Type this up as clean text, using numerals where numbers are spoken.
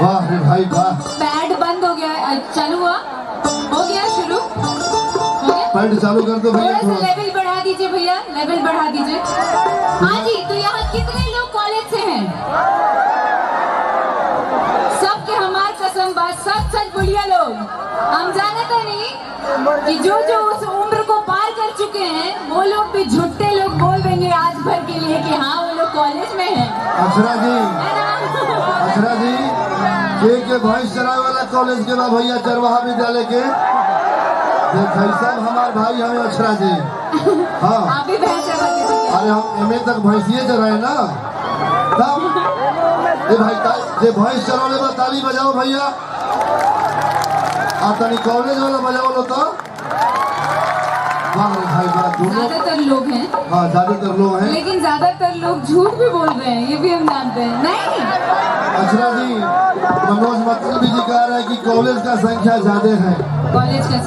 वाह रे भाई वाह। पैड बंद हो गया, चालू हुआ, हो गया शुरू, हो गया। पैड चालू कर दो भैया। थोड़ा सा लेवल बढ़ा दीजिए भैया, लेवल बढ़ा दीजिए। हाँ जी, तो यहाँ कितने लोग कॉलेज से हैं? सबके हमार कसम बात, सब सच बुढ़िया लोग। हम जानते नहीं कि जो जो उस उम्र को पार कर चुके हैं वो लोग भी झूठे लोग बोल देंगे आज भर के लिए कि हाँ वो लोग कॉलेज में हैं। अक्षरा जी, है ना? अक्षरा जी, के भैंस चरावे वाला कॉलेज के बा भैया, चरवाहा विद्यालय के देखै सब हमार भाई हमें अक्षरा जी। हाँ आप भी भैंस चरा दीजिए। अरे हम एमए तक भैंसिए चराए ना। तब ये भाई जे भैंस चरावे बा ताली बजाओ भैया। आ तनी कॉलेज वाला बजाओ लो तो। वाह रे भाई वाह। दोनों ज्यादातर लोग हैं, हाँ ज्यादातर लोग हैं, लेकिन ज्यादातर लोग झूठ भी बोल रहे हैं, ये भी हम जानते हैं। नहीं अक्षरा जी, मनोज मतलब जी कह रहे हैं कि कॉलेज का संख्या ज्यादा है। कॉलेज का